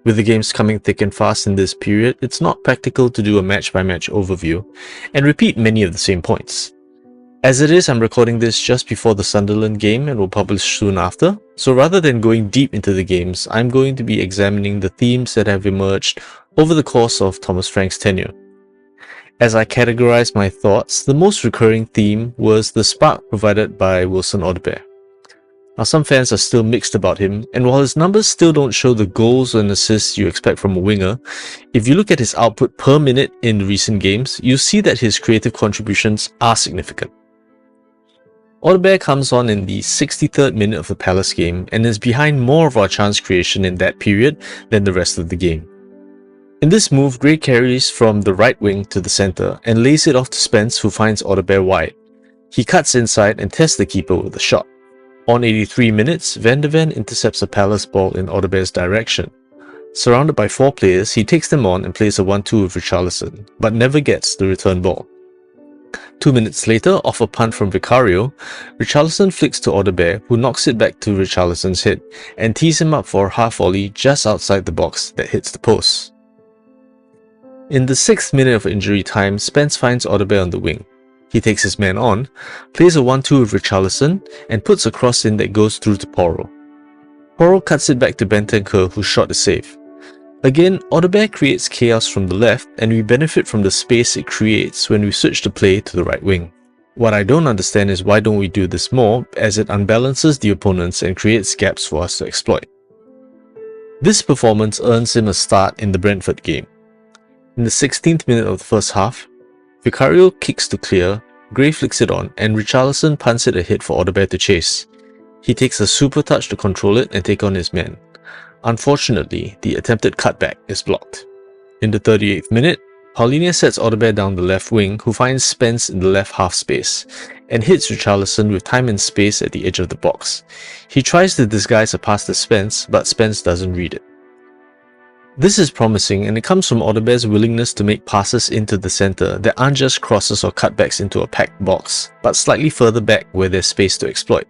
With the games coming thick and fast in this period, it's not practical to do a match-by-match overview and repeat many of the same points. As it is, I'm recording this just before the Sunderland game and will publish soon after, so rather than going deep into the games, I'm going to be examining the themes that have emerged over the course of Thomas Frank's tenure. As I categorize my thoughts, the most recurring theme was the spark provided by Wilson Odobert. Now, some fans are still mixed about him, and while his numbers still don't show the goals and assists you expect from a winger, if you look at his output per minute in recent games, you'll see that his creative contributions are significant. Odobert comes on in the 63rd minute of the Palace game and is behind more of our chance creation in that period than the rest of the game. In this move, Gray carries from the right wing to the centre and lays it off to Spence, who finds Odobert wide. He cuts inside and tests the keeper with a shot. On 83 minutes, Van de Ven intercepts a Palace ball in Odobert's direction. Surrounded by 4 players, he takes them on and plays a 1-2 with Richarlison, but never gets the return ball. 2 minutes later, off a punt from Vicario, Richarlison flicks to Odobert, who knocks it back to Richarlison's head and tees him up for a half volley just outside the box that hits the post. In the 6th minute of injury time, Spence finds Odobert on the wing. He takes his man on, plays a 1-2 with Richarlison, and puts a cross in that goes through to Porro. Porro cuts it back to Bentancur, whose shot is safe. Again, Odobert creates chaos from the left, and we benefit from the space it creates when we switch the play to the right wing. What I don't understand is why don't we do this more, as it unbalances the opponents and creates gaps for us to exploit. This performance earns him a start in the Brentford game. In the 16th minute of the first half, Vicario kicks to clear, Gray flicks it on, and Richarlison punts it ahead for Odobert to chase. He takes a super touch to control it and take on his man. Unfortunately, the attempted cutback is blocked. In the 38th minute, Paulinho sets Odobert down the left wing, who finds Spence in the left half space, and hits Richarlison with time and space at the edge of the box. He tries to disguise a pass to Spence, but Spence doesn't read it. This is promising, and it comes from Odobert's willingness to make passes into the centre that aren't just crosses or cutbacks into a packed box, but slightly further back where there's space to exploit.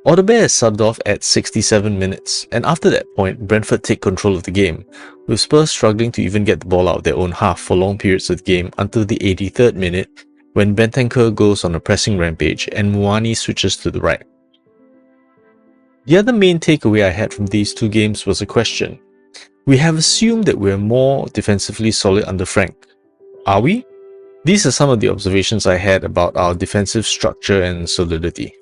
Odobert is subbed off at 67 minutes, and after that point, Brentford take control of the game, with Spurs struggling to even get the ball out of their own half for long periods of the game until the 83rd minute, when Bentancur goes on a pressing rampage and Muani switches to the right. The other main takeaway I had from these two games was a question. We have assumed that we're more defensively solid under Frank. Are we? These are some of the observations I had about our defensive structure and solidity.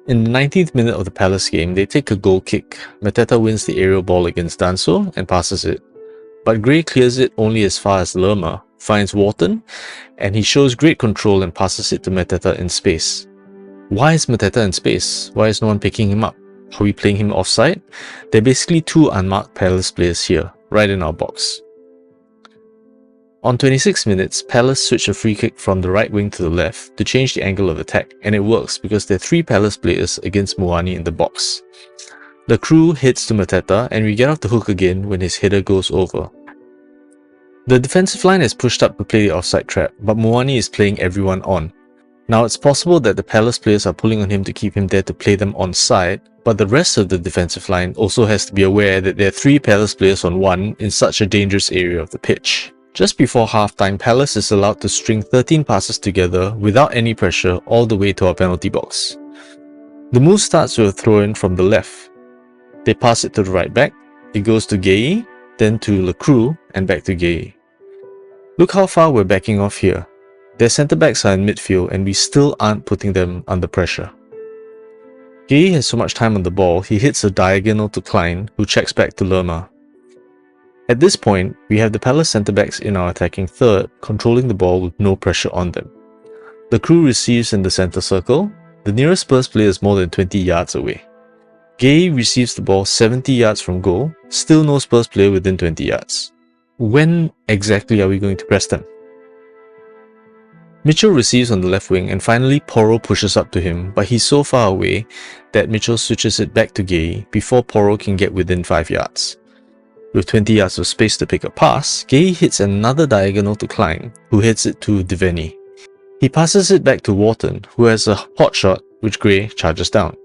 In the 19th minute of the Palace game, they take a goal kick. Mateta wins the aerial ball against Danso and passes it. But Gray clears it only as far as Lerma, finds Wharton, and he shows great control and passes it to Mateta in space. Why is Mateta in space? Why is no one picking him up? Are we playing him offside? There are basically two unmarked Palace players here, right in our box. On 26 minutes, Palace switch a free kick from the right wing to the left to change the angle of attack, and it works because there are 3 Palace players against Muani in the box. The crew hits to Mateta, and we get off the hook again when his header goes over. The defensive line is pushed up to play the offside trap, but Muani is playing everyone on. Now, it's possible that the Palace players are pulling on him to keep him there to play them onside, but the rest of the defensive line also has to be aware that there are 3 Palace players on 1 in such a dangerous area of the pitch. Just before halftime, Palace is allowed to string 13 passes together without any pressure all the way to our penalty box. The move starts with a throw-in from the left. They pass it to the right back, it goes to Gueye, then to Lecru, and back to Gueye. Look how far we're backing off here. Their centre-backs are in midfield and we still aren't putting them under pressure. Gueye has so much time on the ball, he hits a diagonal to Klein, who checks back to Lerma. At this point, we have the Palace centre-backs in our attacking third, controlling the ball with no pressure on them. The crew receives in the centre circle. The nearest Spurs player is more than 20 yards away. Gueye receives the ball 70 yards from goal, still no Spurs player within 20 yards. When exactly are we going to press them? Mitchell receives on the left wing, and finally Porro pushes up to him, but he's so far away that Mitchell switches it back to Gueye before Porro can get within 5 yards. With 20 yards of space to pick a pass, Gueye hits another diagonal to Klein, who hits it to Devaney. He passes it back to Wharton, who has a hot shot which Gray charges down.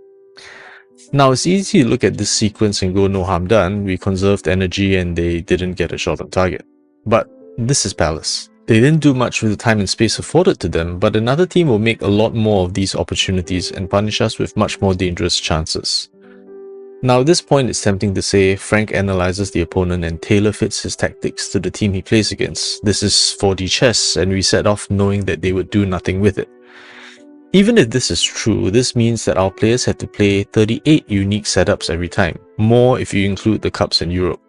Now, it's easy to look at this sequence and go no harm done, we conserved energy and they didn't get a shot on target. But this is Palace. They didn't do much with the time and space afforded to them, but another team will make a lot more of these opportunities and punish us with much more dangerous chances. Now at this point it's tempting to say Frank analyzes the opponent and tailor-fits his tactics to the team he plays against. This is 4D chess and we set off knowing that they would do nothing with it. Even if this is true, this means that our players had to play 38 unique setups every time, more if you include the cups in Europe.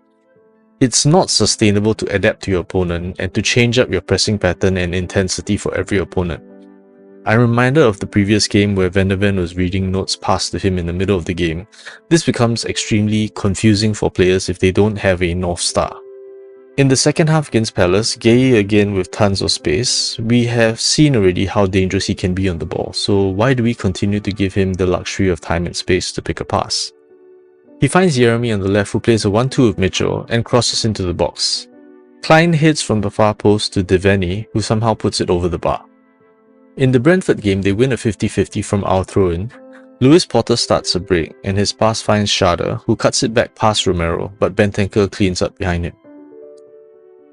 It's not sustainable to adapt to your opponent and to change up your pressing pattern and intensity for every opponent. I'm reminded of the previous game where Van der Ven was reading notes passed to him in the middle of the game. This becomes extremely confusing for players if they don't have a North Star. In the second half against Palace, Gay again with tons of space, we have seen already how dangerous he can be on the ball, so why do we continue to give him the luxury of time and space to pick a pass? He finds Jeremy on the left who plays a 1-2 with Mitchell and crosses into the box. Klein hits from the far post to Devaney, who somehow puts it over the bar. In the Brentford game, they win a 50-50 from our throw-in. Lewis Potter starts a break and his pass finds Schade, who cuts it back past Romero, but Bentancur cleans up behind him.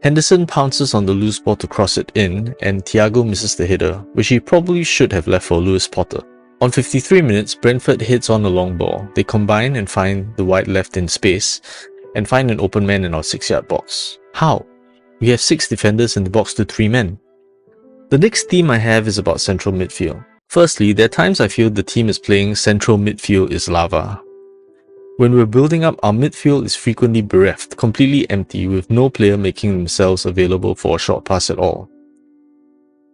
Henderson pounces on the loose ball to cross it in, and Thiago misses the header, which he probably should have left for Lewis Potter. On 53 minutes, Brentford hits on a long ball. They combine and find the wide left in space, and find an open man in our 6-yard box. How? We have 6 defenders in the box to 3 men. The next theme I have is about central midfield. Firstly, there are times I feel the team is playing central midfield is lava. When we're building up, our midfield is frequently bereft, completely empty, with no player making themselves available for a short pass at all.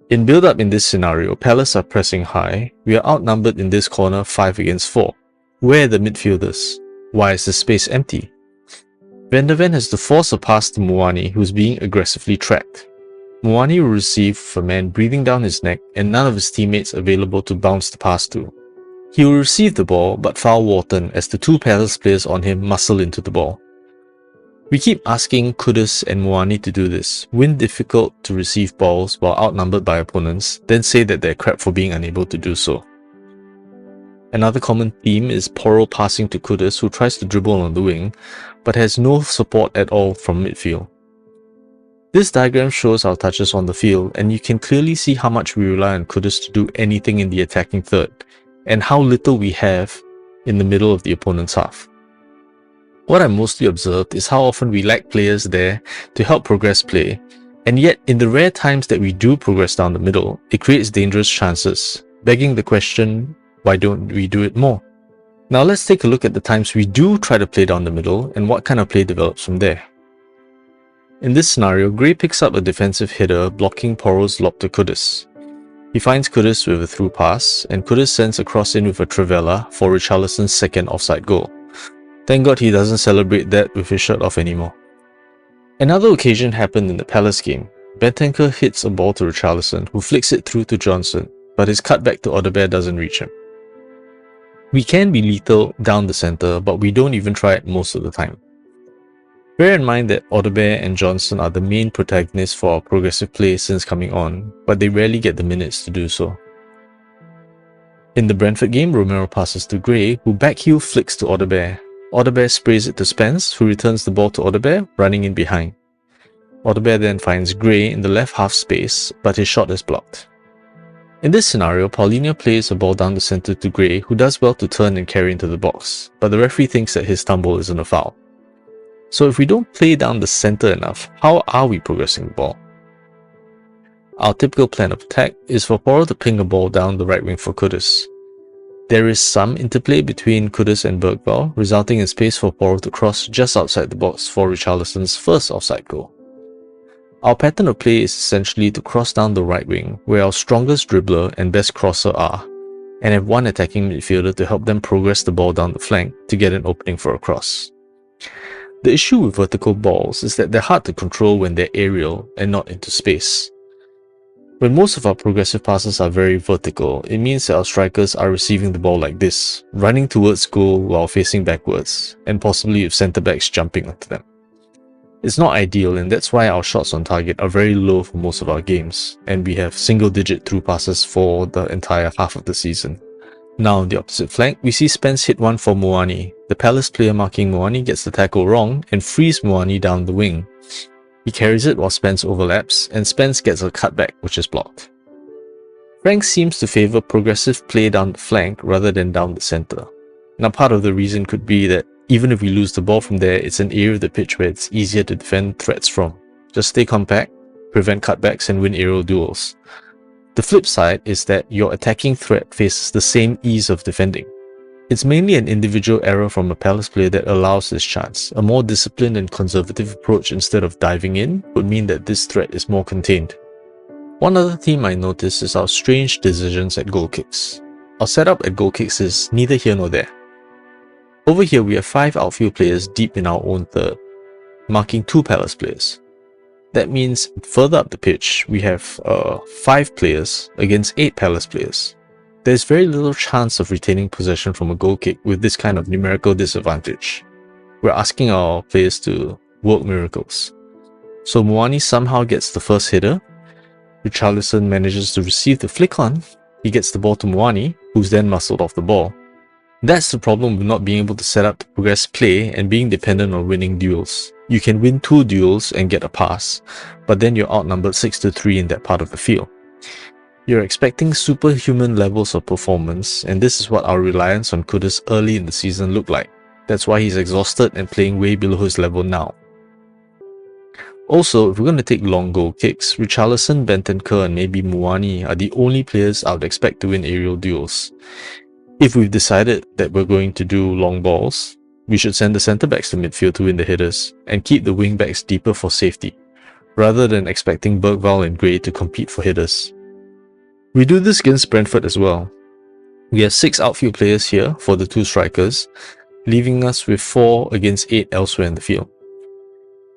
In build-up in this scenario, Palace are pressing high. We are outnumbered in this corner 5 against 4. Where are the midfielders? Why is the space empty? Van der Ven has to force a pass to Muani, who's being aggressively tracked. Muani will receive a man breathing down his neck and none of his teammates available to bounce the pass to. He will receive the ball but foul Wharton as the 2 Palace players on him muscle into the ball. We keep asking Kudus and Muani to do this, win difficult to receive balls while outnumbered by opponents, then say that they're crap for being unable to do so. Another common theme is Porro passing to Kudus, who tries to dribble on the wing, but has no support at all from midfield. This diagram shows our touches on the field, and you can clearly see how much we rely on Kudus to do anything in the attacking third, and how little we have in the middle of the opponent's half. What I mostly observed is how often we lack players there to help progress play, and yet in the rare times that we do progress down the middle, it creates dangerous chances, begging the question, why don't we do it more? Now let's take a look at the times we do try to play down the middle and what kind of play develops from there. In this scenario, Gray picks up a defensive header blocking Porro's lob to Kudus. He finds Kudus with a through pass, and Kudus sends a cross in with a Trivela for Richarlison's second offside goal. Thank God he doesn't celebrate that with his shirt off anymore. Another occasion happened in the Palace game. Bentancur hits a ball to Richarlison, who flicks it through to Johnson, but his cutback to Odobert doesn't reach him. We can be lethal down the centre, but we don't even try it most of the time. Bear in mind that Odobert and Johnson are the main protagonists for our progressive play since coming on, but they rarely get the minutes to do so. In the Brentford game, Romero passes to Gray, who backheel flicks to Odobert. Odobert sprays it to Spence, who returns the ball to Odobert, running in behind. Odobert then finds Gray in the left half space, but his shot is blocked. In this scenario, Paulinho plays a ball down the centre to Gray, who does well to turn and carry into the box, but the referee thinks that his tumble isn't a foul. So if we don't play down the centre enough, how are we progressing the ball? Our typical plan of attack is for Porro to ping a ball down the right wing for Kudus. There is some interplay between Kudus and Bergvall, resulting in space for Porro to cross just outside the box for Richarlison's first offside goal. Our pattern of play is essentially to cross down the right wing, where our strongest dribbler and best crosser are, and have one attacking midfielder to help them progress the ball down the flank to get an opening for a cross. The issue with vertical balls is that they're hard to control when they're aerial and not into space. When most of our progressive passes are very vertical, it means that our strikers are receiving the ball like this, running towards goal while facing backwards, and possibly with centre-backs jumping onto them. It's not ideal, and that's why our shots on target are very low for most of our games, and we have single-digit through passes for the entire half of the season. Now on the opposite flank, we see Spence hit one for Moani. The Palace player marking Moani gets the tackle wrong and frees Moani down the wing. He carries it while Spence overlaps, and Spence gets a cutback which is blocked. Frank seems to favour progressive play down the flank rather than down the centre. Now part of the reason could be that even if we lose the ball from there, it's an area of the pitch where it's easier to defend threats from. Just stay compact, prevent cutbacks and win aerial duels. The flip side is that your attacking threat faces the same ease of defending. It's mainly an individual error from a Palace player that allows this chance. A more disciplined and conservative approach instead of diving in would mean that this threat is more contained. One other theme I noticed is our strange decisions at goal kicks. Our setup at goal kicks is neither here nor there. Over here we have 5 outfield players deep in our own third, marking 2 Palace players. That means further up the pitch, we have 5 players against 8 Palace players. There's very little chance of retaining possession from a goal kick with this kind of numerical disadvantage. We're asking our players to work miracles. So Moani somehow gets the first header. Richarlison manages to receive the flick on. He gets the ball to Moani, who's then muscled off the ball. That's the problem with not being able to set up to progress play and being dependent on winning duels. You can win 2 duels and get a pass, but then you're outnumbered 6-3 in that part of the field. You're expecting superhuman levels of performance, and this is what our reliance on Kudus early in the season looked like. That's why he's exhausted and playing way below his level now. Also, if we're going to take long goal kicks, Richarlison, Bentancur and maybe Moani are the only players I would expect to win aerial duels. If we've decided that we're going to do long balls, we should send the centre-backs to midfield to win the headers and keep the wing-backs deeper for safety, rather than expecting Bergvall and Gray to compete for headers. We do this against Brentford as well. We have 6 outfield players here for the 2 strikers, leaving us with 4 against 8 elsewhere in the field.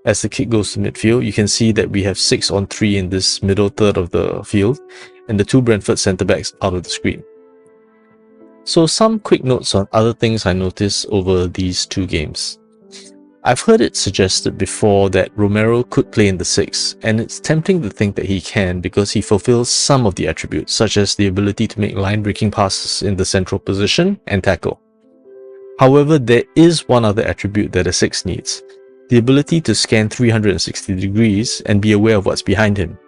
As the kick goes to midfield, you can see that we have 6 on 3 in this middle third of the field, and the 2 Brentford centre-backs out of the screen. So some quick notes on other things I noticed over these 2 games. I've heard it suggested before that Romero could play in the 6, and it's tempting to think that he can because he fulfills some of the attributes, such as the ability to make line-breaking passes in the central position and tackle. However, there is one other attribute that a 6 needs, the ability to scan 360 degrees and be aware of what's behind him.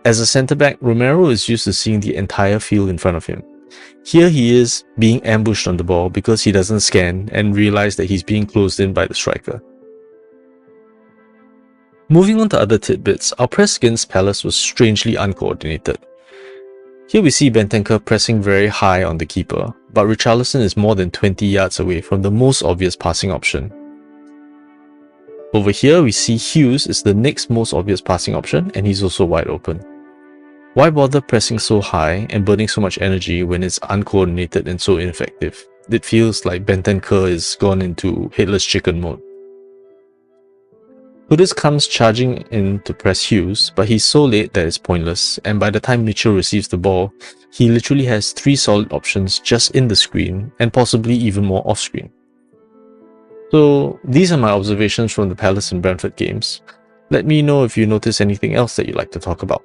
As a centre-back, Romero is used to seeing the entire field in front of him. Here he is being ambushed on the ball because he doesn't scan and realize that he's being closed in by the striker. Moving on to other tidbits, our press against Palace was strangely uncoordinated. Here we see Bentancur pressing very high on the keeper, but Richarlison is more than 20 yards away from the most obvious passing option. Over here we see Hughes is the next most obvious passing option and he's also wide open. Why bother pressing so high and burning so much energy when it's uncoordinated and so ineffective? It feels like Bentancur is gone into headless chicken mode. Kudus comes charging in to press Hughes, but he's so late that it's pointless, and by the time Mitchell receives the ball, he literally has 3 solid options just in the screen and possibly even more off screen. So these are my observations from the Palace and Brentford games. Let me know if you notice anything else that you'd like to talk about.